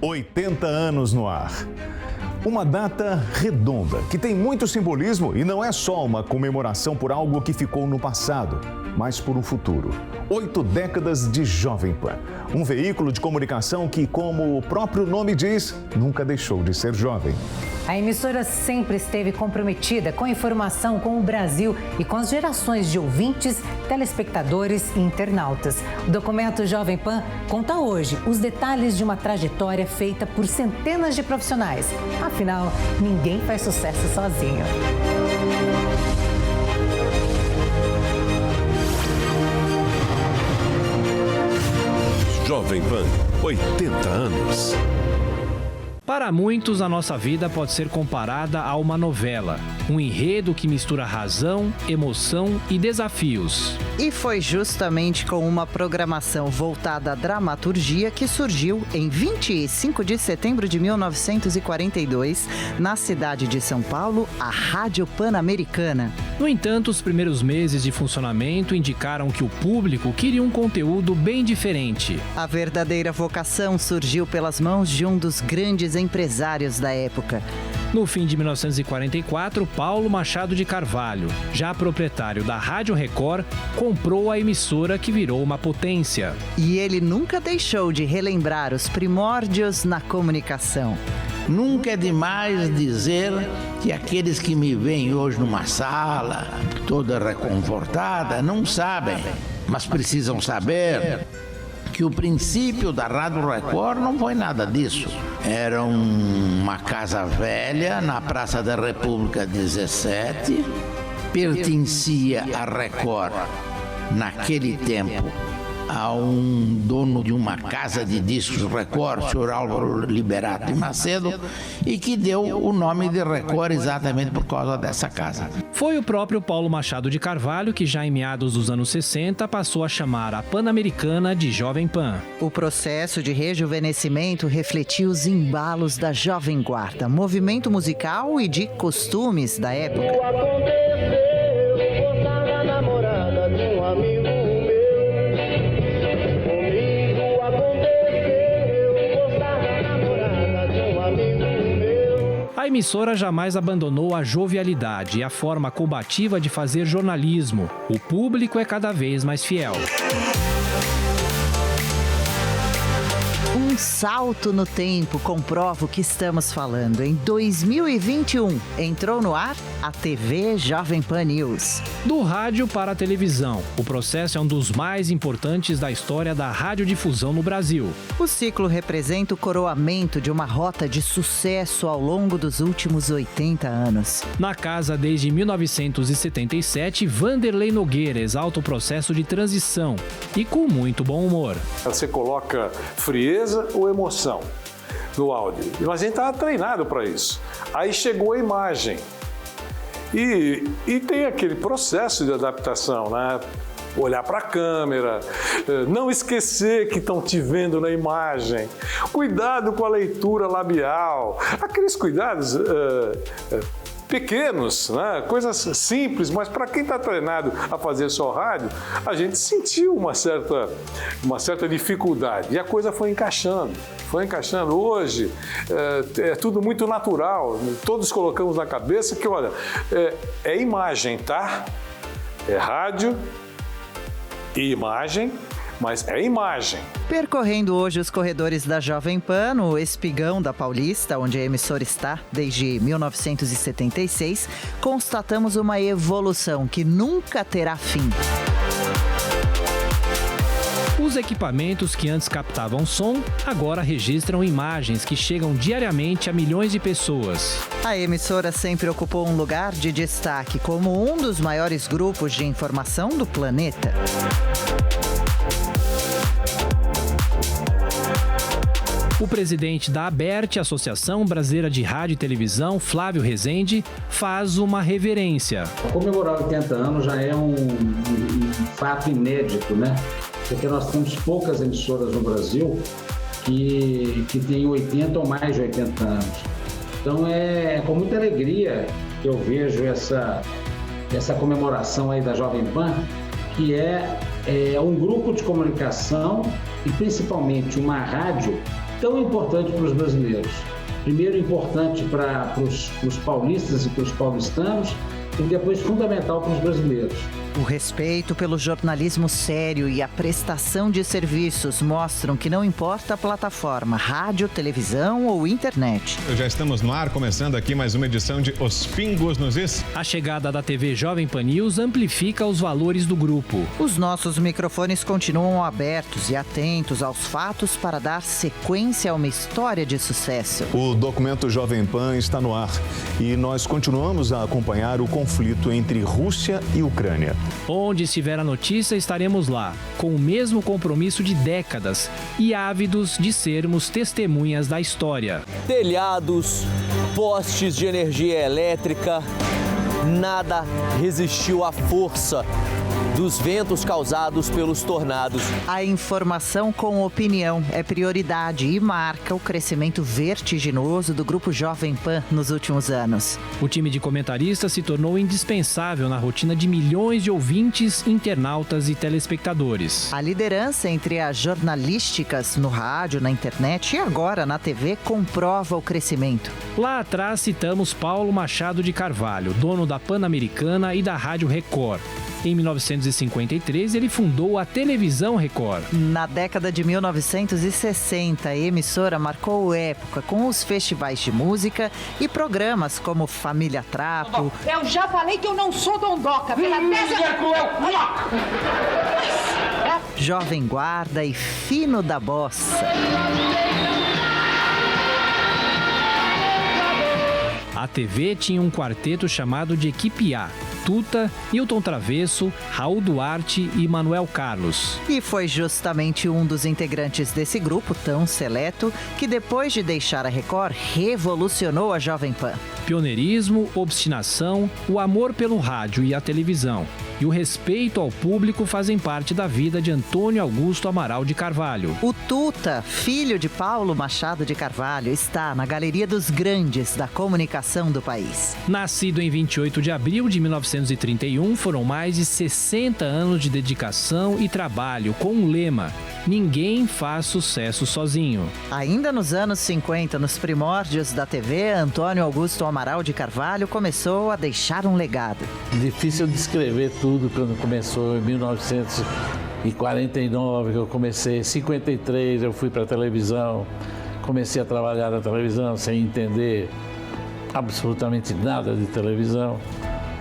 80 anos no ar. Uma data redonda que tem muito simbolismo e não é só uma comemoração por algo que ficou no passado, mas por um futuro. 8 décadas de Jovem Pan. Um veículo de comunicação que, como o próprio nome diz, nunca deixou de ser jovem. A emissora sempre esteve comprometida com a informação com o Brasil e com as gerações de ouvintes, telespectadores e internautas. O documento Jovem Pan conta hoje os detalhes de uma trajetória feita por centenas de profissionais. Afinal, ninguém faz sucesso sozinho. Jovem Pan, 80 anos. Para muitos, a nossa vida pode ser comparada a uma novela. Um enredo que mistura razão, emoção e desafios. E foi justamente com uma programação voltada à dramaturgia que surgiu em 25 de setembro de 1942, na cidade de São Paulo, a Rádio Pan-Americana. No entanto, os primeiros meses de funcionamento indicaram que o público queria um conteúdo bem diferente. A verdadeira vocação surgiu pelas mãos de um dos grandes empresários da época. No fim de 1944, Paulo Machado de Carvalho, já proprietário da Rádio Record, comprou a emissora que virou uma potência. E ele nunca deixou de relembrar os primórdios na comunicação. Nunca é demais dizer que aqueles que me veem hoje numa sala, toda reconfortada, não sabem, mas precisam saber que o princípio da Rádio Record não foi nada disso. Era uma casa velha na Praça da República 17, pertencia à Record naquele tempo a um dono de uma casa de discos Record, o senhor Álvaro Liberato de Macedo, e que deu o nome de Record exatamente por causa dessa casa. Foi o próprio Paulo Machado de Carvalho que, já em meados dos anos 60, passou a chamar a Pan-Americana de Jovem Pan. O processo de rejuvenescimento refletiu os embalos da Jovem Guarda, movimento musical e de costumes da época. A emissora jamais abandonou a jovialidade e a forma combativa de fazer jornalismo. O público é cada vez mais fiel. Um salto no tempo comprova o que estamos falando. Em 2021, entrou no ar a TV Jovem Pan News. Do rádio para a televisão, o processo é um dos mais importantes da história da radiodifusão no Brasil. O ciclo representa o coroamento de uma rota de sucesso ao longo dos últimos 80 anos. Na casa desde 1977, Vanderlei Nogueira exalta o processo de transição e com muito bom humor. Você coloca frieza ou emoção no áudio. Mas a gente estava treinado para isso. Aí chegou a imagem. E tem aquele processo de adaptação, né? Olhar para a câmera, não esquecer que estão te vendo na imagem, cuidado com a leitura labial, aqueles cuidados pequenos, né? Coisas simples, mas para quem está treinado a fazer só rádio, a gente sentiu uma certa dificuldade e a coisa foi encaixando. Hoje é tudo muito natural, todos colocamos na cabeça que, olha, é imagem, tá? É rádio e imagem, mas é imagem. Percorrendo hoje os corredores da Jovem Pan, no Espigão da Paulista, onde a emissora está desde 1976, constatamos uma evolução que nunca terá fim. Os equipamentos que antes captavam som, agora registram imagens que chegam diariamente a milhões de pessoas. A emissora sempre ocupou um lugar de destaque como um dos maiores grupos de informação do planeta. O presidente da ABERT, Associação Brasileira de Rádio e Televisão, Flávio Rezende, faz uma reverência. Comemorar 80 anos já é um fato inédito, né? Porque nós temos poucas emissoras no Brasil que têm 80 ou mais de 80 anos. Então é com muita alegria que eu vejo essa comemoração aí da Jovem Pan, que é um grupo de comunicação e principalmente uma rádio tão importante para os brasileiros. Primeiro, importante para os paulistas e para os paulistanos, e depois fundamental para os brasileiros. O respeito pelo jornalismo sério e a prestação de serviços mostram que não importa a plataforma, rádio, televisão ou internet. Já estamos no ar, começando aqui mais uma edição de Os Pingos nos Is. A chegada da TV Jovem Pan News amplifica os valores do grupo. Os nossos microfones continuam abertos e atentos aos fatos para dar sequência a uma história de sucesso. O documento Jovem Pan está no ar e nós continuamos a acompanhar o conflito entre Rússia e Ucrânia. Onde estiver a notícia, estaremos lá, com o mesmo compromisso de décadas e ávidos de sermos testemunhas da história. Telhados, postes de energia elétrica, nada resistiu à força dos ventos causados pelos tornados. A informação com opinião é prioridade e marca o crescimento vertiginoso do Grupo Jovem Pan nos últimos anos. O time de comentaristas se tornou indispensável na rotina de milhões de ouvintes, internautas e telespectadores. A liderança entre as jornalísticas no rádio, na internet e agora na TV comprova o crescimento. Lá atrás citamos Paulo Machado de Carvalho, dono da Pan-Americana e da Rádio Record. Em 1953, ele fundou a Televisão Record. Na década de 1960, a emissora marcou época com os festivais de música e programas como Família Trapo. Eu já falei que eu não sou dondoca, pela Jovem Guarda e Fino da Bossa. A TV tinha um quarteto chamado de Equipe A. Tuta, Hilton Travesso, Raul Duarte e Manuel Carlos. E foi justamente um dos integrantes desse grupo tão seleto que, depois de deixar a Record, revolucionou a Jovem Pan. Pioneirismo, obstinação, o amor pelo rádio e a televisão e o respeito ao público fazem parte da vida de Antônio Augusto Amaral de Carvalho. O Tuta, filho de Paulo Machado de Carvalho, está na galeria dos grandes da comunicação do país. Nascido em 28 de abril de 1931, foram mais de 60 anos de dedicação e trabalho com o lema: ninguém faz sucesso sozinho. Ainda nos anos 50, nos primórdios da TV, Antônio Augusto Amaral de Carvalho começou a deixar um legado. Difícil descrever tudo quando começou em 1949, que eu comecei. Em 53 eu fui para a televisão, comecei a trabalhar na televisão sem entender absolutamente nada de televisão.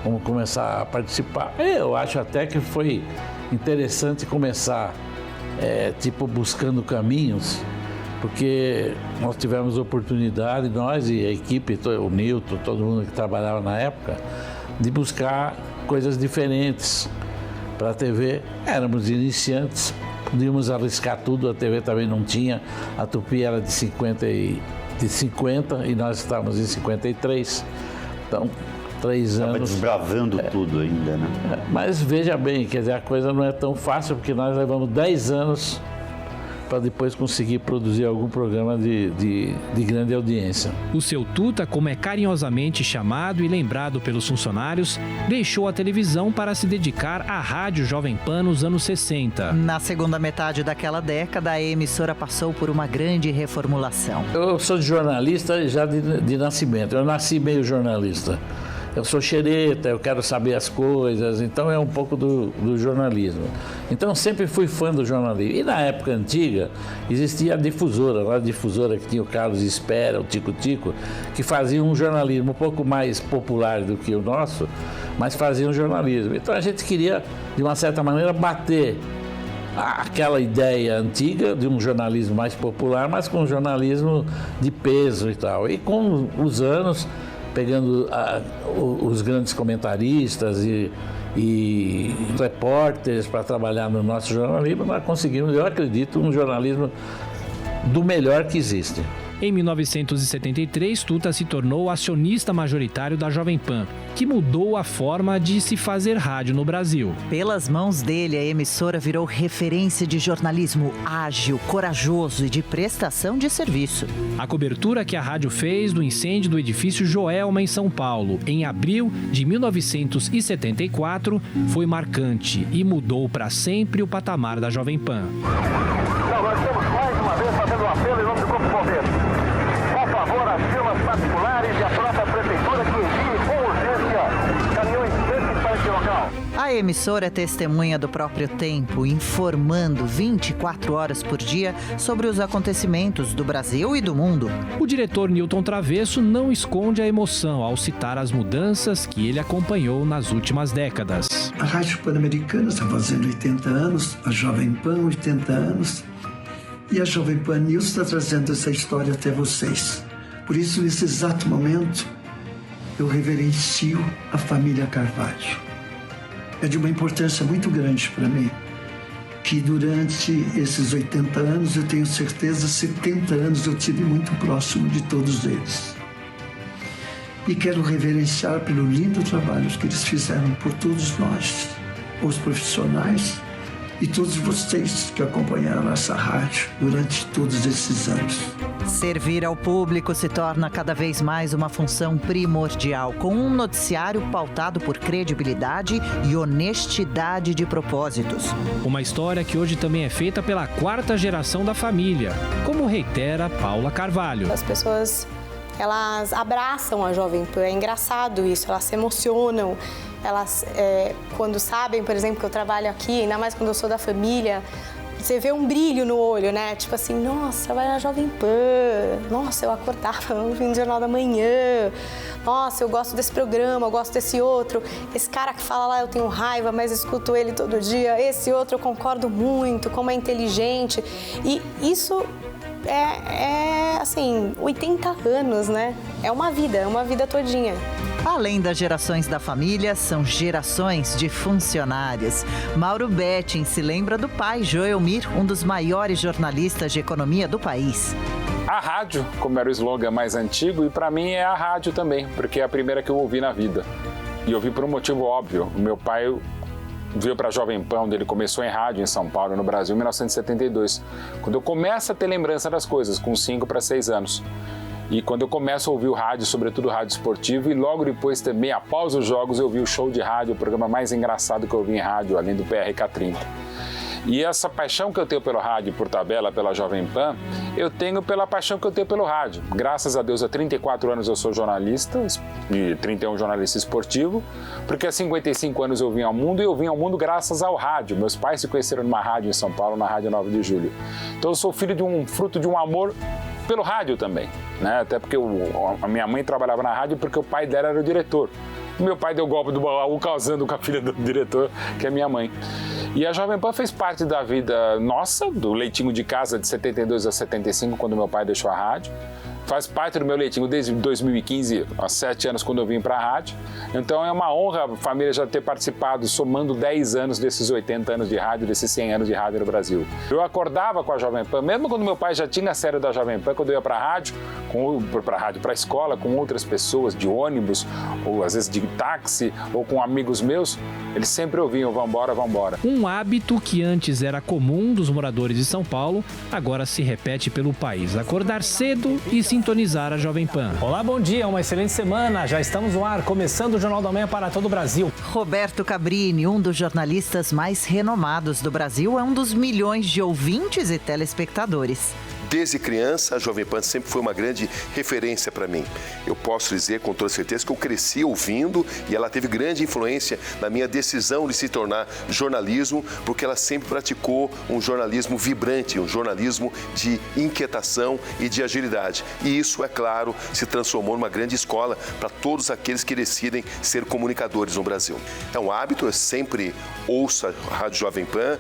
Vamos começar a participar. Eu acho até que foi interessante começar buscando caminhos, porque nós tivemos oportunidade, nós e a equipe, o Nilton, todo mundo que trabalhava na época, de buscar coisas diferentes para a TV. Éramos iniciantes, podíamos arriscar tudo, a TV também não tinha, a Tupi era de 50 e nós estávamos em 53, então 3 anos. Estava desbravando tudo ainda, né? Mas veja bem, quer dizer, a coisa não é tão fácil, porque nós levamos 10 anos para depois conseguir produzir algum programa de grande audiência. O seu Tuta, como é carinhosamente chamado e lembrado pelos funcionários, deixou a televisão para se dedicar à Rádio Jovem Pan nos anos 60. Na segunda metade daquela década, a emissora passou por uma grande reformulação. Eu sou jornalista já de nascimento, eu nasci meio jornalista. Eu sou xereta, eu quero saber as coisas, então é um pouco do jornalismo. Então sempre fui fã do jornalismo. E na época antiga existia a difusora que tinha o Carlos Espera, o Tico Tico, que faziam um jornalismo um pouco mais popular do que o nosso, mas faziam jornalismo. Então a gente queria, de uma certa maneira, bater aquela ideia antiga de um jornalismo mais popular, mas com um jornalismo de peso e tal. E com os anos, pegando os grandes comentaristas e repórteres para trabalhar no nosso jornalismo, nós conseguimos, eu acredito, um jornalismo do melhor que existe. Em 1973, Tuta se tornou acionista majoritário da Jovem Pan, que mudou a forma de se fazer rádio no Brasil. Pelas mãos dele, a emissora virou referência de jornalismo ágil, corajoso e de prestação de serviço. A cobertura que a rádio fez do incêndio do edifício Joelma, em São Paulo, em abril de 1974, foi marcante e mudou para sempre o patamar da Jovem Pan. Nós estamos mais uma vez fazendo uma apelo em nome do Corpo de Bombeiros. Por favor, as firmas particulares e a própria prefeitura que envie com urgência caminhões grandes para esse local. A emissora é testemunha do próprio tempo, informando 24 horas por dia sobre os acontecimentos do Brasil e do mundo. O diretor Newton Travesso não esconde a emoção ao citar as mudanças que ele acompanhou nas últimas décadas. A Rádio Pan-Americana está fazendo 80 anos, a Jovem Pan 80 anos, e a Jovem Pan News está trazendo essa história até vocês. Por isso, nesse exato momento, eu reverencio a família Carvalho. É de uma importância muito grande para mim, que durante esses 80 anos, eu tenho certeza, 70 anos eu tive muito próximo de todos eles. E quero reverenciar pelo lindo trabalho que eles fizeram por todos nós, os profissionais e todos vocês que acompanharam essa rádio durante todos esses anos. Servir ao público se torna cada vez mais uma função primordial, com um noticiário pautado por credibilidade e honestidade de propósitos. Uma história que hoje também é feita pela 4ª geração da família, como reitera Paula Carvalho. As pessoas, elas abraçam a Jovem Pan, é engraçado isso, elas se emocionam. Elas, quando sabem, por exemplo, que eu trabalho aqui, ainda mais quando eu sou da família, você vê um brilho no olho, né? Tipo assim, nossa, trabalho na Jovem Pan, nossa, eu acordava no fim do Jornal da Manhã, nossa, eu gosto desse programa, eu gosto desse outro, esse cara que fala lá eu tenho raiva, mas escuto ele todo dia, esse outro eu concordo muito, como é inteligente, e isso assim, 80 anos, né? É uma vida todinha. Além das gerações da família, são gerações de funcionários. Mauro Betting se lembra do pai, Joelmir, um dos maiores jornalistas de economia do país. A rádio, como era o slogan mais antigo, e para mim é a rádio também, porque é a primeira que eu ouvi na vida. E ouvi por um motivo óbvio. O meu pai veio para a Jovem Pan, onde ele começou em rádio em São Paulo, no Brasil, em 1972. Quando eu começo a ter lembrança das coisas, com 5 para 6 anos. E quando eu começo a ouvir o rádio, sobretudo o rádio esportivo, e logo depois também, após os jogos, eu vi o Show de Rádio, o programa mais engraçado que eu vi em rádio, além do PRK30. E essa paixão que eu tenho pelo rádio, por tabela, pela Jovem Pan, eu tenho pela paixão que eu tenho pelo rádio. Graças a Deus, há 34 anos eu sou jornalista, e 31 jornalista esportivo, porque há 55 anos eu vim ao mundo, e eu vim ao mundo graças ao rádio. Meus pais se conheceram numa rádio em São Paulo, na Rádio 9 de Julho. Então eu sou filho de fruto de um amor pelo rádio também, né? Até porque a minha mãe trabalhava na rádio porque o pai dela era o diretor. O meu pai deu golpe do baú casando com a filha do diretor, que é minha mãe. E a Jovem Pan fez parte da vida nossa, do leitinho de casa de 72 a 75, quando meu pai deixou a rádio. Faz parte do meu leitinho desde 2015, há 7 anos, quando eu vim para a rádio. Então é uma honra a família já ter participado, somando 10 anos desses 80 anos de rádio, desses 100 anos de rádio no Brasil. Eu acordava com a Jovem Pan, mesmo quando meu pai já tinha a série da Jovem Pan, quando eu ia para a rádio, para a escola, com outras pessoas, de ônibus, ou às vezes de táxi, ou com amigos meus, eles sempre ouviam, vambora, vambora. Um hábito que antes era comum dos moradores de São Paulo, agora se repete pelo país. Acordar cedo e sintonizar a Jovem Pan. Olá, bom dia, uma excelente semana. Já estamos no ar, começando o Jornal da Manhã para todo o Brasil. Roberto Cabrini, um dos jornalistas mais renomados do Brasil, é um dos milhões de ouvintes e telespectadores. Desde criança, a Jovem Pan sempre foi uma grande referência para mim. Eu posso dizer com toda certeza que eu cresci ouvindo e ela teve grande influência na minha decisão de se tornar jornalismo, porque ela sempre praticou um jornalismo vibrante, um jornalismo de inquietação e de agilidade. E isso, é claro, se transformou numa grande escola para todos aqueles que decidem ser comunicadores no Brasil. É um hábito, eu sempre ouço a Rádio Jovem Pan,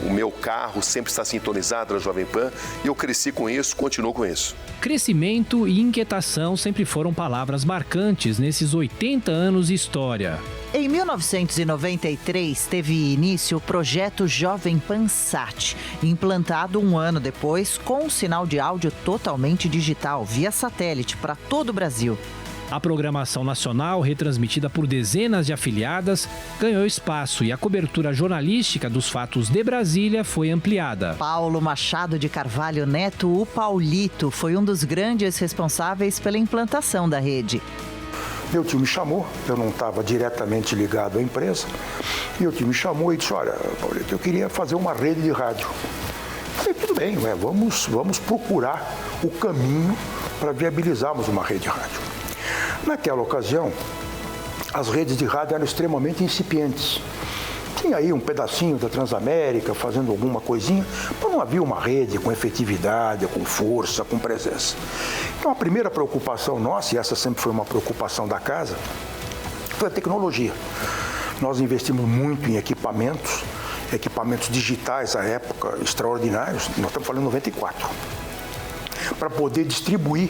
o meu carro sempre está sintonizado na Jovem Pan e eu cresci com isso, continuo com isso. Crescimento e inquietação sempre foram palavras marcantes nesses 80 anos de história. Em 1993, teve início o projeto Jovem Pan Sat, implantado um ano depois com um sinal de áudio totalmente digital, via satélite, para todo o Brasil. A programação nacional, retransmitida por dezenas de afiliadas, ganhou espaço e a cobertura jornalística dos fatos de Brasília foi ampliada. Paulo Machado de Carvalho Neto, o Paulito, foi um dos grandes responsáveis pela implantação da rede. Meu tio me chamou, eu não estava diretamente ligado à empresa, e o tio me chamou e disse, olha, Paulito, eu queria fazer uma rede de rádio. Falei, tudo bem, vamos procurar o caminho para viabilizarmos uma rede de rádio. Naquela ocasião, as redes de rádio eram extremamente incipientes. Tinha aí um pedacinho da Transamérica fazendo alguma coisinha, mas não havia uma rede com efetividade, com força, com presença. Então a primeira preocupação nossa, e essa sempre foi uma preocupação da casa, foi a tecnologia. Nós investimos muito em equipamentos digitais à época extraordinários, nós estamos falando em 94, para poder distribuir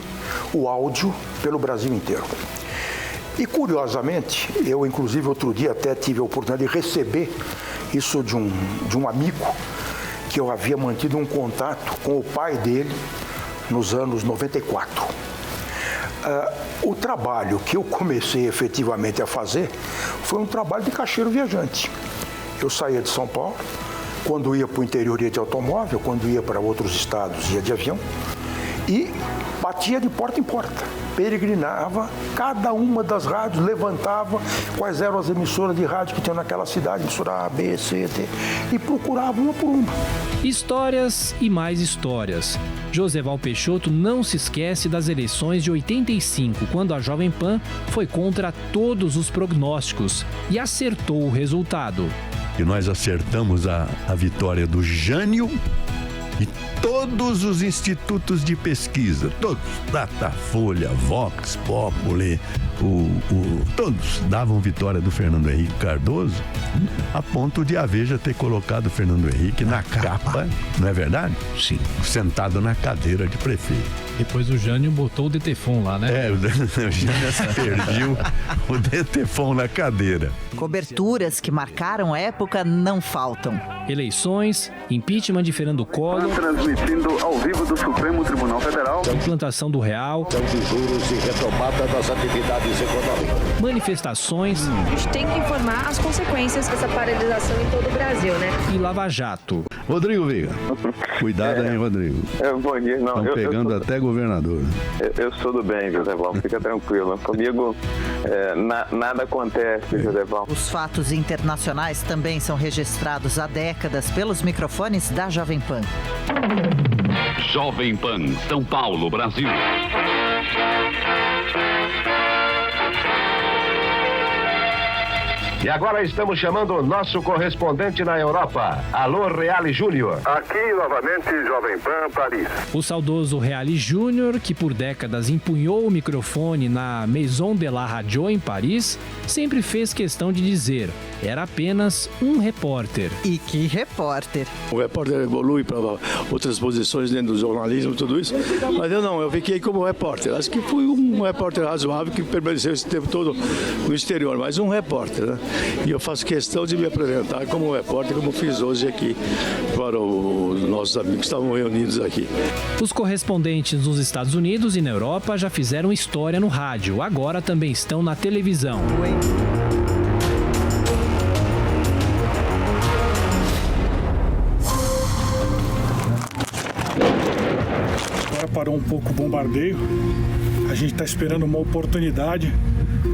o áudio pelo Brasil inteiro. E curiosamente, eu inclusive outro dia até tive a oportunidade de receber isso de um amigo que eu havia mantido um contato com o pai dele nos anos 94. O trabalho que eu comecei efetivamente a fazer foi um trabalho de caixeiro viajante. Eu saía de São Paulo, quando ia para o interior ia de automóvel, quando ia para outros estados ia de avião, e batia de porta em porta, peregrinava cada uma das rádios, levantava quais eram as emissoras de rádio que tinham naquela cidade, emissora A, B, C, D, e procurava uma por uma. Histórias e mais histórias. Joseval Peixoto não se esquece das eleições de 85, quando a Jovem Pan foi contra todos os prognósticos e acertou o resultado. E nós acertamos a vitória do Jânio e todos os institutos de pesquisa, todos, Datafolha, Vox Populi, todos davam vitória do Fernando Henrique Cardoso, a ponto de a Veja ter colocado o Fernando Henrique na capa, não é verdade? Sim. Sentado na cadeira de prefeito. Depois o Jânio botou o Detefon lá, né? O Jânio perdiu o Detefon na cadeira. Coberturas que marcaram a época não faltam. Eleições, impeachment de Fernando Collor, transmitindo ao vivo do Supremo Tribunal Federal, implantação do real, de juros e retomada das atividades econômicas, manifestações. A gente tem que informar as consequências dessa paralisação em todo o Brasil, né? E Lava Jato. Rodrigo Viga, cuidado aí, Rodrigo. Bom dia, não. Estão pegando até governador. Eu sou do bem, Joseval, fica tranquilo. Comigo nada acontece, Joseval. Os fatos internacionais também são registrados há décadas pelos microfones da Jovem Pan. Jovem Pan, São Paulo, Brasil. E agora estamos chamando o nosso correspondente na Europa. Alô, Reale Júnior. Aqui novamente, Jovem Pan, Paris. O saudoso Reale Júnior, que por décadas empunhou o microfone na Maison de la Radio em Paris, sempre fez questão de dizer: era apenas um repórter. E que repórter! O repórter evolui para outras posições dentro do jornalismo e tudo isso, mas eu fiquei como repórter. Acho que fui um repórter razoável que permaneceu esse tempo todo no exterior, mas um repórter, né? E eu faço questão de me apresentar como repórter, como fiz hoje aqui para os nossos amigos que estavam reunidos aqui. Os correspondentes nos Estados Unidos e na Europa já fizeram história no rádio, agora também estão na televisão. Agora parou um pouco o bombardeio, a gente está esperando uma oportunidade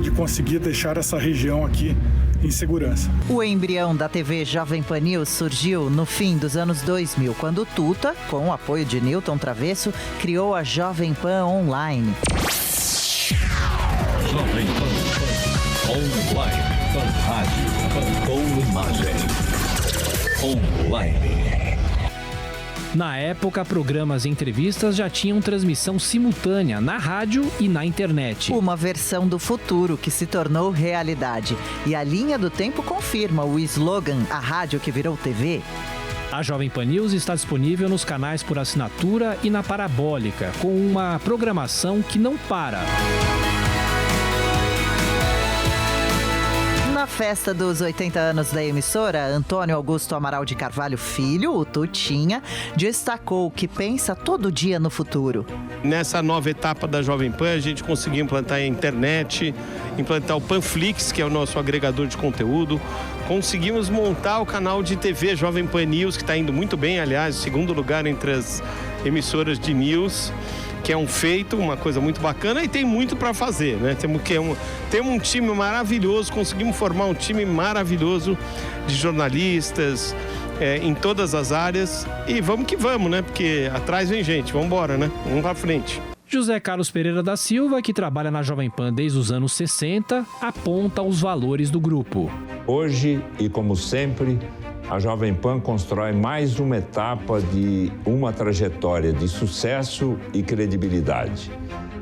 de conseguir deixar essa região aqui em segurança. O embrião da TV Jovem Pan News surgiu no fim dos anos 2000, quando Tuta, com o apoio de Newton Travesso, criou a Jovem Pan Online. Jovem Pan Online, Pan Rádio, com imagem. Online. Na época, programas e entrevistas já tinham transmissão simultânea na rádio e na internet. Uma versão do futuro que se tornou realidade. E a linha do tempo confirma o slogan "A rádio que virou TV". A Jovem Pan News está disponível nos canais por assinatura e na parabólica, com uma programação que não para. Na festa dos 80 anos da emissora, Antônio Augusto Amaral de Carvalho Filho, o Tutinha, destacou que pensa todo dia no futuro. Nessa nova etapa da Jovem Pan, a gente conseguiu implantar a internet, implantar o Panflix, que é o nosso agregador de conteúdo. Conseguimos montar o canal de TV Jovem Pan News, que está indo muito bem, aliás, segundo lugar entre as emissoras de news, que é um feito, uma coisa muito bacana, e tem muito para fazer, né? Temos um time maravilhoso, conseguimos formar um time maravilhoso de jornalistas, em todas as áreas. E vamos que vamos, né? Porque atrás vem gente, vamos embora, né? Vamos pra frente. José Carlos Pereira da Silva, que trabalha na Jovem Pan desde os anos 60, aponta os valores do grupo. Hoje, e como sempre, a Jovem Pan constrói mais uma etapa de uma trajetória de sucesso e credibilidade.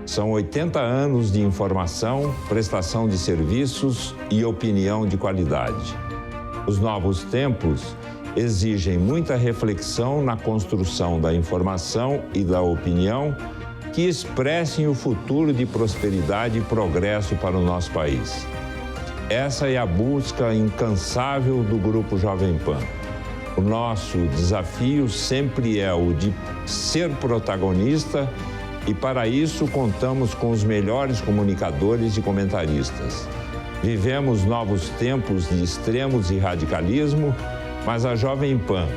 São 80 anos de informação, prestação de serviços e opinião de qualidade. Os novos tempos exigem muita reflexão na construção da informação e da opinião que expressem o futuro de prosperidade e progresso para o nosso país. Essa é a busca incansável do Grupo Jovem Pan. O nosso desafio sempre é o de ser protagonista e, para isso, contamos com os melhores comunicadores e comentaristas. Vivemos novos tempos de extremos e radicalismo, mas a Jovem Pan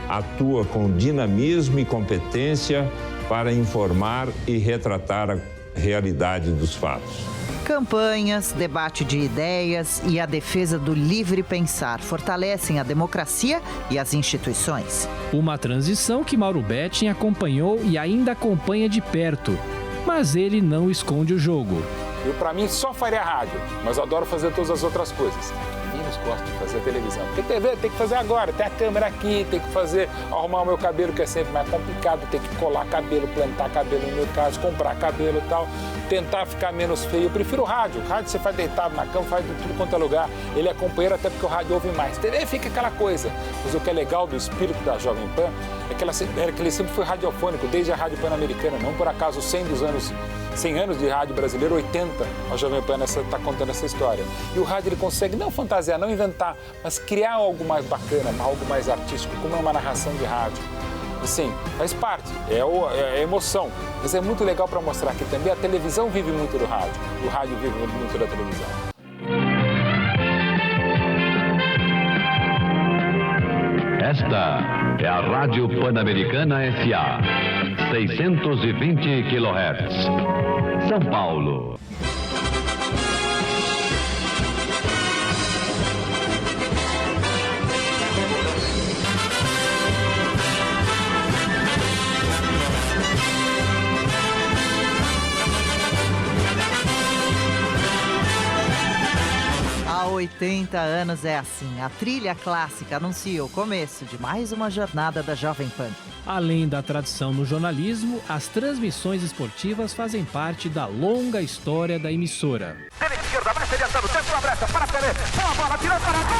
atua com dinamismo e competência para informar e retratar a realidade dos fatos. Campanhas, debate de ideias e a defesa do livre pensar fortalecem a democracia e as instituições. Uma transição que Mauro Betting acompanhou e ainda acompanha de perto, mas ele não esconde o jogo. Eu, para mim, só faria rádio, mas adoro fazer todas as outras coisas. Menos gosto de fazer televisão. Porque TV tem que fazer agora, tem a câmera aqui, tem que fazer, arrumar o meu cabelo, que é sempre mais complicado, tem que colar cabelo, plantar cabelo no meu caso, comprar cabelo e tal, tentar ficar menos feio. Eu prefiro o rádio. O rádio você faz deitado na cama, faz de tudo quanto é lugar. Ele é companheiro até porque o rádio ouve mais. TV fica aquela coisa. Mas o que é legal do espírito da Jovem Pan é que ele sempre foi radiofônico, desde a Rádio Pan-Americana, não por acaso 100 anos de rádio brasileiro, 80, a Jovem Pan está contando essa história. E o rádio ele consegue não fantasiar, não inventar, mas criar algo mais bacana, algo mais artístico, como é uma narração de rádio. Assim, faz parte, é a emoção. Mas é muito legal para mostrar que também a televisão vive muito do rádio, o rádio vive muito da televisão. Esta é a Rádio Pan-Americana S.A. 620 kHz. São Paulo. Há 80 anos é assim. A trilha clássica anuncia o começo de mais uma jornada da Jovem Pan. Além da tradição no jornalismo, as transmissões esportivas fazem parte da longa história da emissora. Pela esquerda, vai se adiantando, tempo a brecha, para Pelé, boa bola, tirou para gol!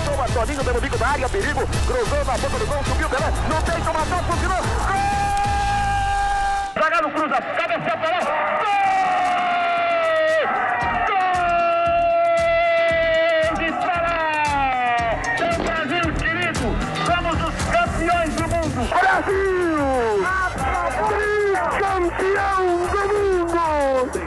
Toma Toninho pelo bico da área, perigo, cruzou na boca do gol, subiu Pelé, não tem tomação, funcionou, gol! Zagallo cruza, cabeça Pelé, gol! Brasil! Tricampeão do mundo!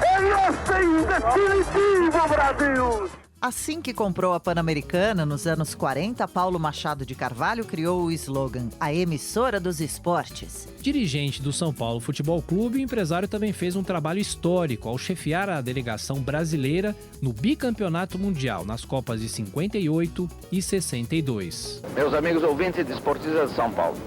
É nosso em definitivo, Brasil! Assim que comprou a Pan-Americana, nos anos 40, Paulo Machado de Carvalho criou o slogan A Emissora dos Esportes. Dirigente do São Paulo Futebol Clube, o empresário também fez um trabalho histórico ao chefiar a delegação brasileira no bicampeonato mundial, nas Copas de 58 e 62. Meus amigos ouvintes de esportistas de São Paulo,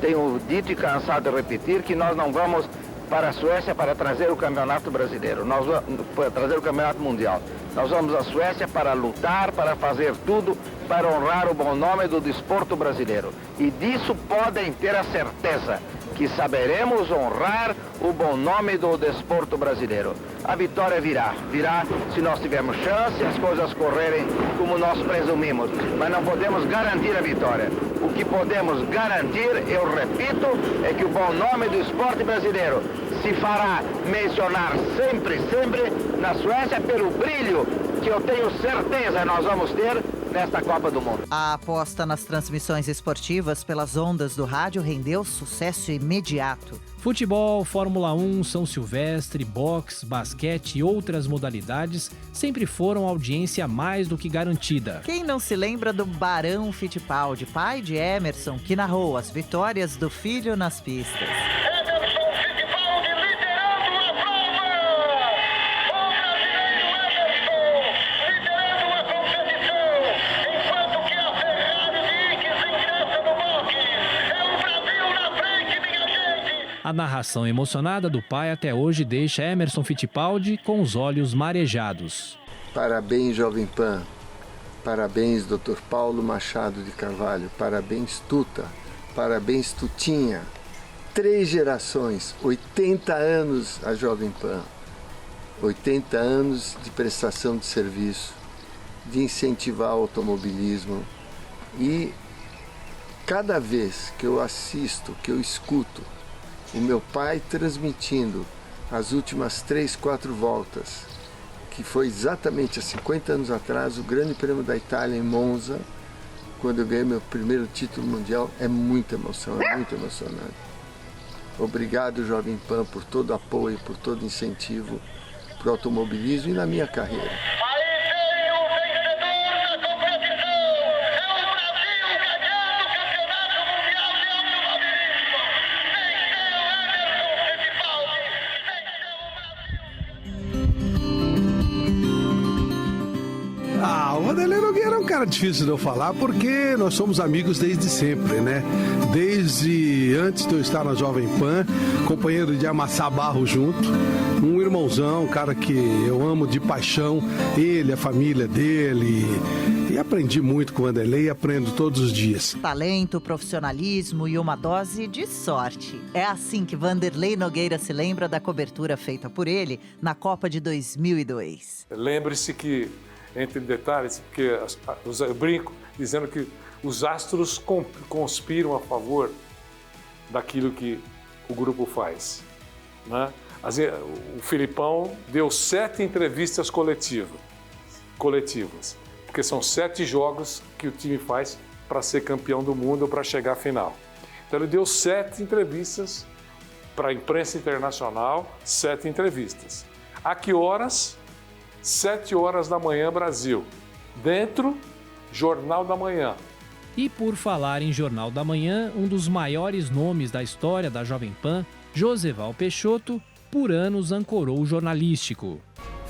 tenho dito e cansado de repetir que nós não vamos para a Suécia para trazer o campeonato brasileiro, nós vamos para trazer o campeonato mundial. Nós vamos à Suécia para lutar, para fazer tudo, para honrar o bom nome do desporto brasileiro. E disso podem ter a certeza que saberemos honrar o bom nome do desporto brasileiro. A vitória virá se nós tivermos chance e as coisas correrem como nós presumimos. Mas não podemos garantir a vitória. O que podemos garantir, eu repito, é que o bom nome do esporte brasileiro se fará mencionar sempre na Suécia pelo brilho que eu tenho certeza nós vamos ter nesta Copa do Mundo. A aposta nas transmissões esportivas pelas ondas do rádio rendeu sucesso imediato. Futebol, Fórmula 1, São Silvestre, boxe, basquete e outras modalidades sempre foram audiência mais do que garantida. Quem não se lembra do Barão Fittipaldi, pai de Emerson, que narrou as vitórias do filho nas pistas? A narração emocionada do pai até hoje deixa Emerson Fittipaldi com os olhos marejados. Parabéns, Jovem Pan. Parabéns, Dr. Paulo Machado de Carvalho. Parabéns, Tuta. Parabéns, Tutinha. 3 gerações, 80 anos a Jovem Pan. 80 anos de prestação de serviço, de incentivar o automobilismo. E cada vez que eu assisto, que eu escuto o meu pai transmitindo as últimas 3, 4 voltas, que foi exatamente há 50 anos atrás, o Grande Prêmio da Itália em Monza, quando eu ganhei meu primeiro título mundial, é muita emoção, é muito emocionante. Obrigado, Jovem Pan, por todo o apoio, por todo o incentivo para o automobilismo e na minha carreira. O Vanderlei Nogueira é um cara difícil de eu falar porque nós somos amigos desde sempre, né? Desde antes de eu estar na Jovem Pan, companheiro de amassar barro junto, um irmãozão, um cara que eu amo de paixão, ele, a família dele, e aprendi muito com o Vanderlei e aprendo todos os dias. Talento, profissionalismo e uma dose de sorte. É assim que Vanderlei Nogueira se lembra da cobertura feita por ele na Copa de 2002. Lembre-se que, entre detalhes, porque eu brinco dizendo que os astros conspiram a favor daquilo que o grupo faz, né? O Filipão deu 7 entrevistas coletivas, porque são 7 jogos que o time faz para ser campeão do mundo ou para chegar à final. Então ele deu 7 entrevistas para a imprensa internacional, 7 entrevistas. A que horas? 7 horas da manhã, Brasil. Dentro, Jornal da Manhã. E por falar em Jornal da Manhã, um dos maiores nomes da história da Jovem Pan, Joseval Peixoto, por anos ancorou o jornalístico.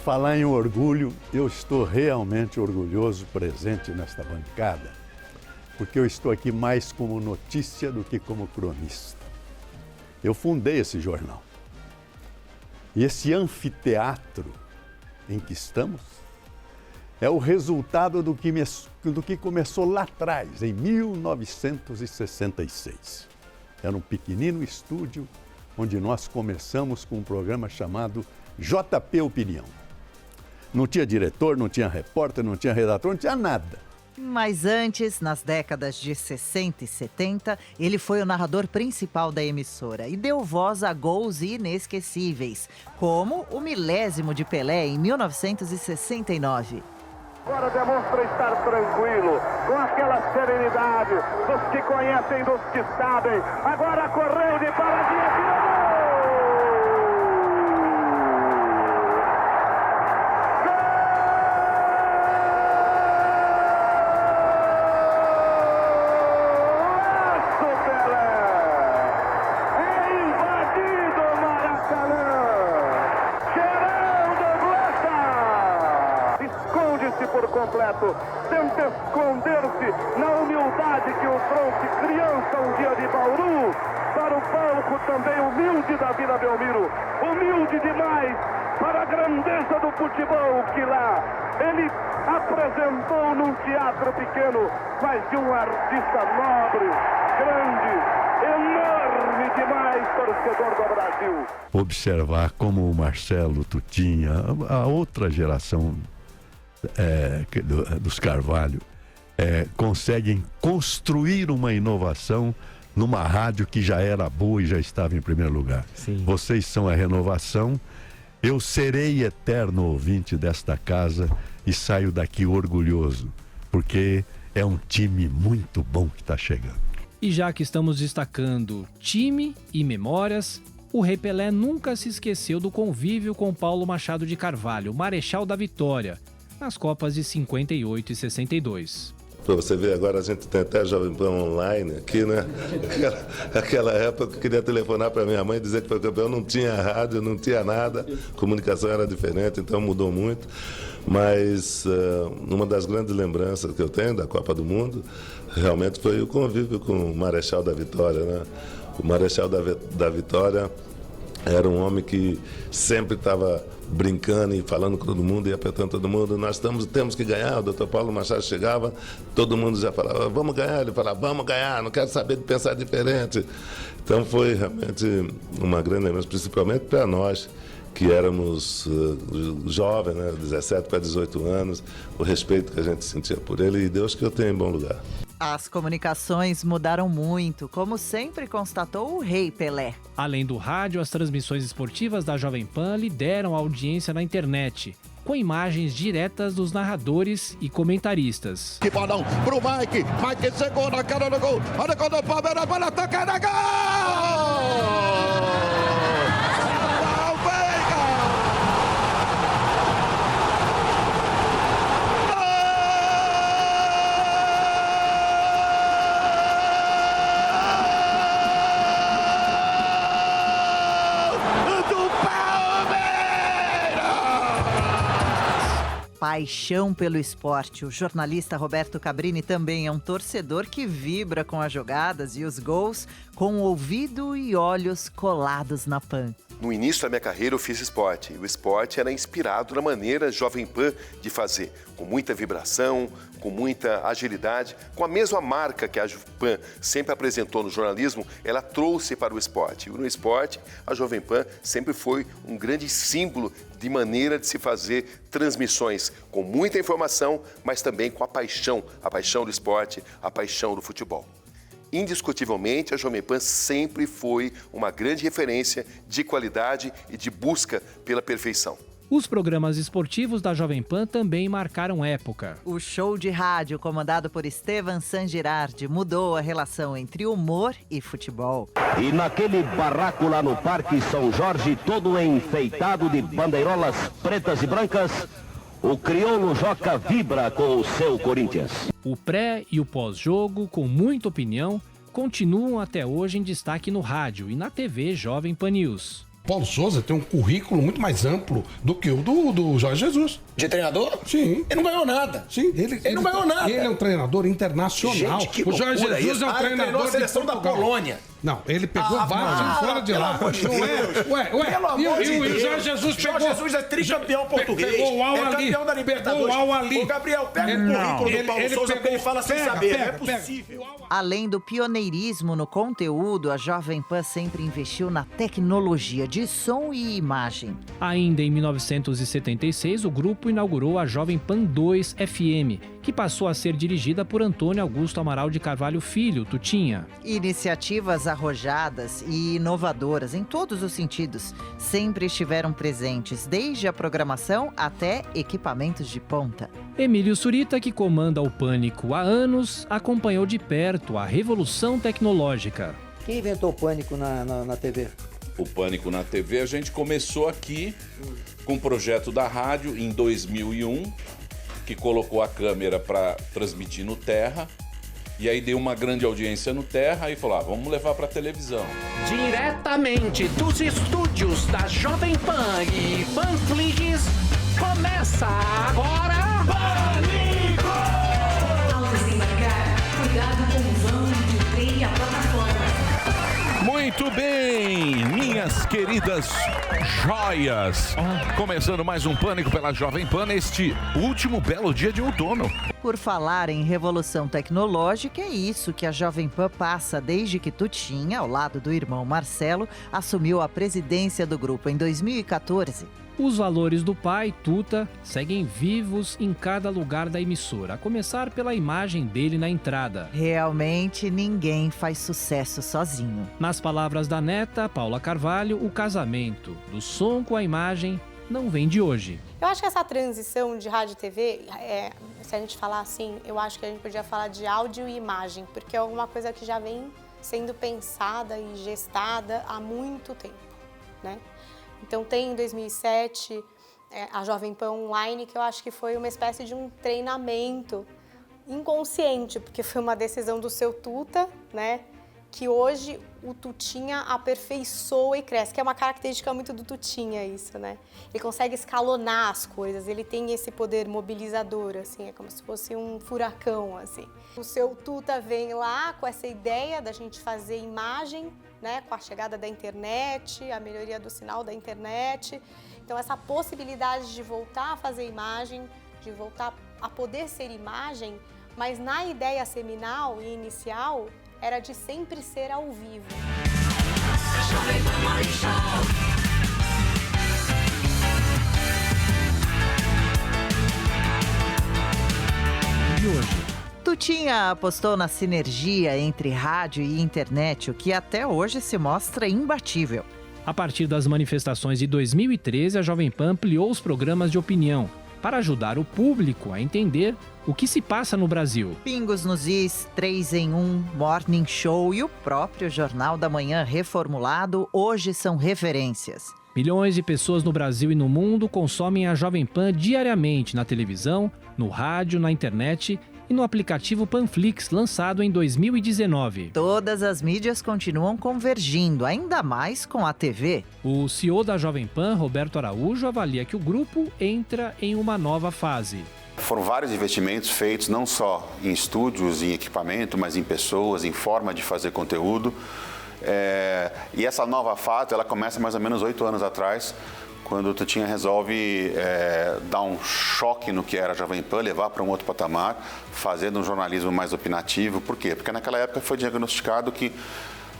Falar em orgulho, eu estou realmente orgulhoso presente nesta bancada, porque eu estou aqui mais como notícia do que como cronista. Eu fundei esse jornal. E esse anfiteatro em que estamos é o resultado do que começou lá atrás, em 1966. Era um pequenino estúdio onde nós começamos com um programa chamado JP Opinião. Não tinha diretor, não tinha repórter, não tinha redator, não tinha nada. Mas antes, nas décadas de 60 e 70, ele foi o narrador principal da emissora e deu voz a gols inesquecíveis, como o milésimo de Pelé em 1969. Agora demonstra estar tranquilo, com aquela serenidade dos que conhecem, dos que sabem. Agora correu de paradinha, tirou gol! Tenta esconder-se na humildade que o trouxe criança um dia de Bauru para o palco também humilde da Vila Belmiro, humilde demais para a grandeza do futebol que lá ele apresentou num teatro pequeno, mas de um artista nobre, grande, enorme demais, torcedor do Brasil. Observar como o Marcelo, Tutinha, a outra geração dos Carvalho conseguem construir uma inovação numa rádio que já era boa e já estava em primeiro lugar. Sim. Vocês são a renovação. Eu serei eterno ouvinte desta casa e saio daqui orgulhoso, porque é um time muito bom que está chegando. E já que estamos destacando time e memórias, o Rei Pelé nunca se esqueceu do convívio com Paulo Machado de Carvalho, Marechal da Vitória, nas Copas de 58 e 62. Para você ver, agora a gente tem até Jovem Pan Online aqui, né? Aquela época eu queria telefonar para minha mãe e dizer que foi campeão, não tinha rádio, não tinha nada, a comunicação era diferente, então mudou muito. Mas uma das grandes lembranças que eu tenho da Copa do Mundo realmente foi o convívio com o Marechal da Vitória, né? O Marechal da Vitória era um homem que sempre estava brincando e falando com todo mundo e apertando todo mundo. Nós temos que ganhar. O Dr. Paulo Machado chegava, todo mundo já falava, vamos ganhar. Ele falava, vamos ganhar, não quero saber de pensar diferente. Então foi realmente uma grande lembrança, principalmente para nós, que éramos jovens, né, 17 para 18 anos, o respeito que a gente sentia por ele, e Deus que eu tenha em bom lugar. As comunicações mudaram muito, como sempre constatou o Rei Pelé. Além do rádio, as transmissões esportivas da Jovem Pan lideram a audiência na internet, com imagens diretas dos narradores e comentaristas. Que balão pro Mike chegou na cara do gol, olha quando o Palmeiras vai tocar na gol! Paixão pelo esporte. O jornalista Roberto Cabrini também é um torcedor que vibra com as jogadas e os gols com o ouvido e olhos colados na Pan. No início da minha carreira eu fiz esporte. E o esporte era inspirado na maneira Jovem Pan de fazer, com muita vibração, com muita agilidade, com a mesma marca que a Pan sempre apresentou no jornalismo, ela trouxe para o esporte. E no esporte, a Jovem Pan sempre foi um grande símbolo de maneira de se fazer transmissões com muita informação, mas também com a paixão do esporte, a paixão do futebol. Indiscutivelmente, a Jovem Pan sempre foi uma grande referência de qualidade e de busca pela perfeição. Os programas esportivos da Jovem Pan também marcaram época. O show de rádio, comandado por Estevan San Girardi, mudou a relação entre humor e futebol. E naquele barraco lá no Parque São Jorge, todo enfeitado de bandeirolas pretas e brancas, o crioulo Joca vibra com o seu Corinthians. O pré e o pós-jogo, com muita opinião, continuam até hoje em destaque no rádio e na TV Jovem Pan News. Paulo Souza tem um currículo muito mais amplo do que o do Jorge Jesus. De treinador? Sim. Ele não ganhou nada. Sim. Ele não ganhou nada. Ele é um treinador internacional. Gente, que o Jorge loucura Jesus isso. é um treinador treinou a seleção de da Portugal. Polônia. Não, ele pegou vários fora de lá. Pelo amor de Deus. E o Jorge Jesus pegou... Jorge Jesus é tricampeão português. Pegou o Al-Ali. Campeão da Libertadores. Pegou o Al-Ali. Ô, Gabriel, pega o currículo do Paulo Souza porque ele fala sem saber. Não é possível. Além do pioneirismo no conteúdo, a Jovem Pan sempre investiu na tecnologia de som e imagem. Ainda em 1976, o grupo inaugurou a Jovem Pan 2 FM, que passou a ser dirigida por Antônio Augusto Amaral de Carvalho Filho, Tutinha. Iniciativas arrojadas e inovadoras em todos os sentidos sempre estiveram presentes, desde a programação até equipamentos de ponta. Emílio Surita, que comanda o Pânico há anos, acompanhou de perto a revolução tecnológica. Quem inventou o Pânico na TV? O Pânico na TV a gente começou aqui com o projeto da rádio em 2001, que colocou a câmera para transmitir no Terra. E aí deu uma grande audiência no Terra e falou, vamos levar para televisão. Diretamente dos estúdios da Jovem Pan e Panflix, começa agora... Pânico! Ao desembarcar, cuidado com o vão que tem a plataforma. Muito bem, minhas queridas joias. Começando mais um Pânico pela Jovem Pan neste último belo dia de outono. Por falar em revolução tecnológica, é isso que a Jovem Pan passa desde que Tutinha, ao lado do irmão Marcelo, assumiu a presidência do grupo em 2014. Os valores do pai, Tuta, seguem vivos em cada lugar da emissora, a começar pela imagem dele na entrada. Realmente ninguém faz sucesso sozinho. Nas palavras da neta, Paula Carvalho, o casamento do som com a imagem não vem de hoje. Eu acho que essa transição de rádio e TV, se a gente falar assim, eu acho que a gente podia falar de áudio e imagem, porque é alguma coisa que já vem sendo pensada e gestada há muito tempo, né? Então tem em 2007 a Jovem Pan Online, que eu acho que foi uma espécie de um treinamento inconsciente, porque foi uma decisão do seu Tuta, né? Que hoje o Tutinha aperfeiçoa e cresce, que é uma característica muito do Tutinha isso, né? Ele consegue escalonar as coisas, ele tem esse poder mobilizador, assim, é como se fosse um furacão, assim. O seu Tuta vem lá com essa ideia da gente fazer imagem né, com a chegada da internet, a melhoria do sinal da internet. Então, essa possibilidade de voltar a fazer imagem, de voltar a poder ser imagem, mas na ideia seminal e inicial era de sempre ser ao vivo. De hoje. Tutinha apostou na sinergia entre rádio e internet, o que até hoje se mostra imbatível. A partir das manifestações de 2013, a Jovem Pan ampliou os programas de opinião para ajudar o público a entender o que se passa no Brasil. Pingos nos Is, 3 em 1, Morning Show e o próprio Jornal da Manhã reformulado hoje são referências. Milhões de pessoas no Brasil e no mundo consomem a Jovem Pan diariamente na televisão, no rádio, na internet e no aplicativo Panflix, lançado em 2019. Todas as mídias continuam convergindo, ainda mais com a TV. O CEO da Jovem Pan, Roberto Araújo, avalia que o grupo entra em uma nova fase. Foram vários investimentos feitos não só em estúdios, em equipamento, mas em pessoas, em forma de fazer conteúdo. E essa nova fase, ela começa mais ou menos 8 anos atrás, quando o Tutinha resolve dar um choque no que era a Jovem Pan, levar para um outro patamar, fazendo um jornalismo mais opinativo. Por quê? Porque naquela época foi diagnosticado que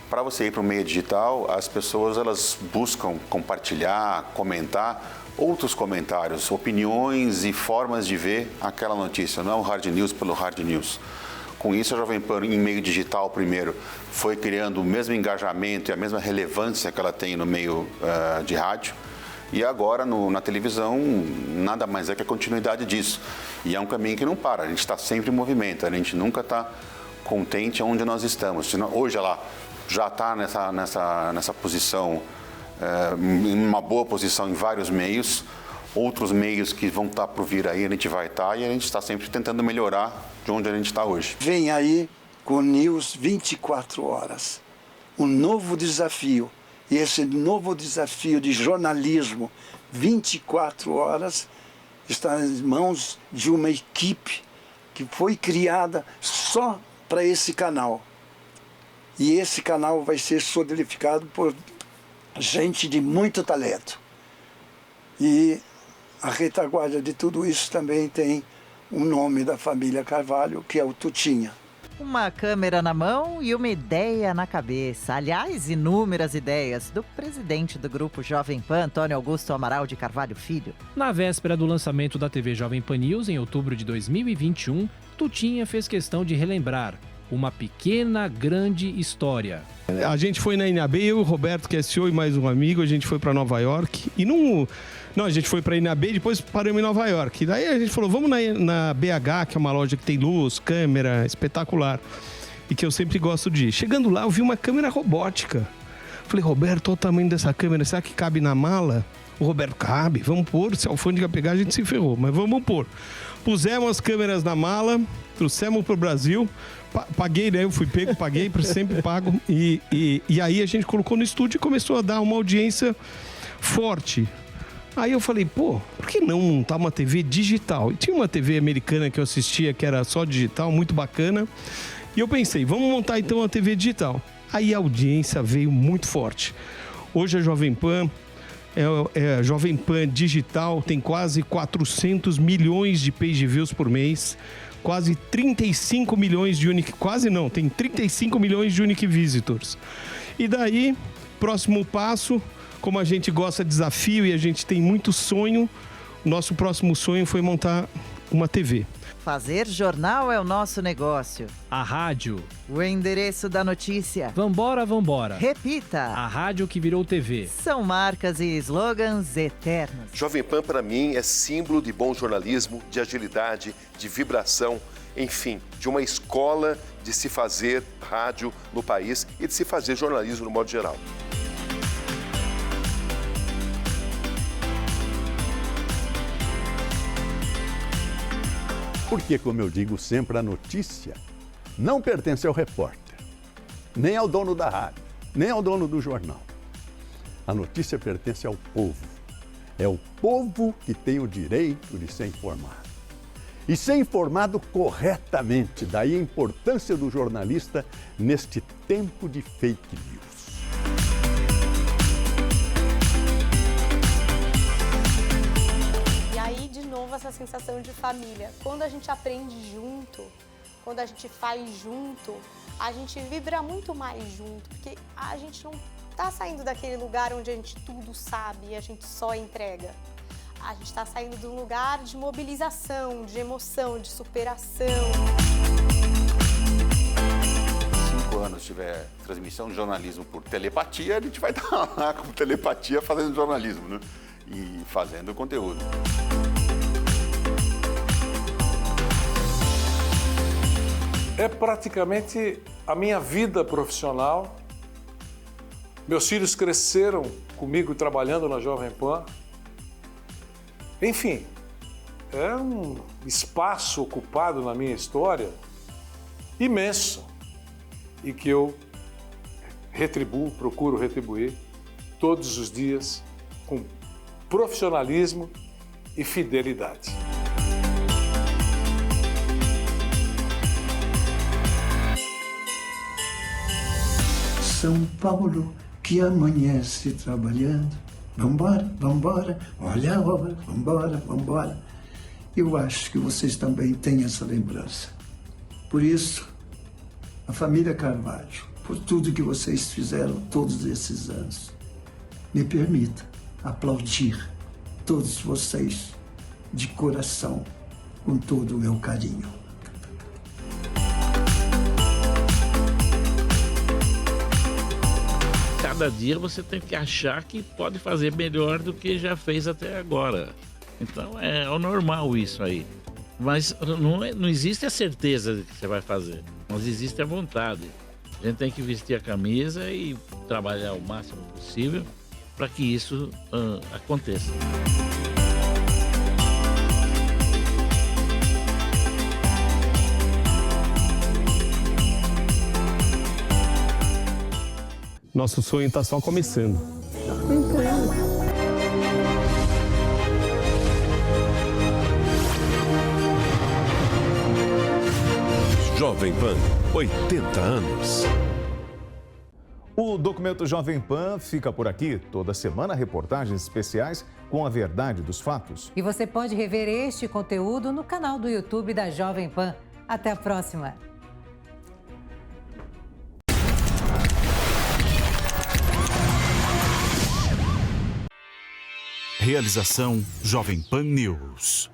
para você ir para o meio digital, as pessoas elas buscam compartilhar, comentar outros comentários, opiniões e formas de ver aquela notícia, não é o hard news pelo hard news. Com isso, a Jovem Pan, em meio digital, primeiro, foi criando o mesmo engajamento e a mesma relevância que ela tem no meio de rádio. E agora, na televisão, nada mais é que a continuidade disso. E é um caminho que não para, a gente está sempre em movimento, a gente nunca está contente onde nós estamos. Hoje ela já está nessa posição, em uma boa posição em vários meios, outros meios que vão estar por vir aí, a gente vai estar e a gente está sempre tentando melhorar de onde a gente está hoje. Vem aí com News 24 horas, um novo desafio. E esse novo desafio de jornalismo 24 horas está nas mãos de uma equipe que foi criada só para esse canal. E esse canal vai ser solidificado por gente de muito talento. E a retaguarda de tudo isso também tem o nome da família Carvalho, que é o Tutinha. Uma câmera na mão e uma ideia na cabeça. Aliás, inúmeras ideias do presidente do grupo Jovem Pan, Antônio Augusto Amaral de Carvalho Filho. Na véspera do lançamento da TV Jovem Pan News, em outubro de 2021, Tutinha fez questão de relembrar uma pequena, grande história. A gente foi na INAB, eu e o Roberto, que é CEO, e mais um amigo, a gente foi para Nova York. E a gente foi para a INAB e depois paramos em Nova York. E daí a gente falou, vamos na BH, que é uma loja que tem luz, câmera, espetacular. E que eu sempre gosto de ir. Chegando lá, eu vi uma câmera robótica. Falei, Roberto, olha o tamanho dessa câmera, será que cabe na mala? O Roberto, cabe, vamos pôr. Se a alfândega pegar, a gente se ferrou, mas vamos pôr. Pusemos as câmeras na mala, trouxemos para o Brasil. Paguei, né? Eu fui pego, paguei, sempre pago. E aí a gente colocou no estúdio e começou a dar uma audiência forte. Aí eu falei, por que não montar uma TV digital? E tinha uma TV americana que eu assistia que era só digital, muito bacana. E eu pensei, vamos montar então uma TV digital. Aí a audiência veio muito forte. Hoje a Jovem Pan, Jovem Pan Digital, tem quase 400 milhões de page views por mês. Quase 35 milhões de tem 35 milhões de unique visitors. E daí, próximo passo, como a gente gosta de desafio e a gente tem muito sonho, nosso próximo sonho foi montar uma TV. Fazer jornal é o nosso negócio. A rádio. O endereço da notícia. Vambora, vambora. Repita. A rádio que virou TV. São marcas e slogans eternos. Jovem Pan, para mim, é símbolo de bom jornalismo, de agilidade, de vibração, enfim, de uma escola de se fazer rádio no país e de se fazer jornalismo no modo geral. Porque, como eu digo sempre, a notícia não pertence ao repórter, nem ao dono da rádio, nem ao dono do jornal. A notícia pertence ao povo. É o povo que tem o direito de ser informado. E ser informado corretamente, daí a importância do jornalista neste tempo de fake news. novo essa sensação de família. Quando a gente aprende junto, quando a gente faz junto, a gente vibra muito mais junto, porque a gente não está saindo daquele lugar onde a gente tudo sabe e a gente só entrega. A gente está saindo de um lugar de mobilização, de emoção, de superação. 5 anos tiver transmissão de jornalismo por telepatia, a gente vai estar lá com telepatia fazendo jornalismo, né? E fazendo conteúdo. É praticamente a minha vida profissional. Meus filhos cresceram comigo trabalhando na Jovem Pan. Enfim, é um espaço ocupado na minha história imenso e que eu retribuo, procuro retribuir todos os dias com profissionalismo e fidelidade. São Paulo que amanhece trabalhando. Vambora, vambora, olha a hora, vambora, vambora. Eu acho que vocês também têm essa lembrança. Por isso, a família Carvalho, por tudo que vocês fizeram todos esses anos, me permita aplaudir todos vocês de coração, com todo o meu carinho. Cada dia você tem que achar que pode fazer melhor do que já fez até agora. Então é o normal isso aí. Mas não existe a certeza de que você vai fazer, mas existe a vontade. A gente tem que vestir a camisa e trabalhar o máximo possível para que isso aconteça. Nosso sonho está só começando. Jovem Pan, 80 anos. O documento Jovem Pan fica por aqui. Toda semana, reportagens especiais com a verdade dos fatos. E você pode rever este conteúdo no canal do YouTube da Jovem Pan. Até a próxima. Realização Jovem Pan News.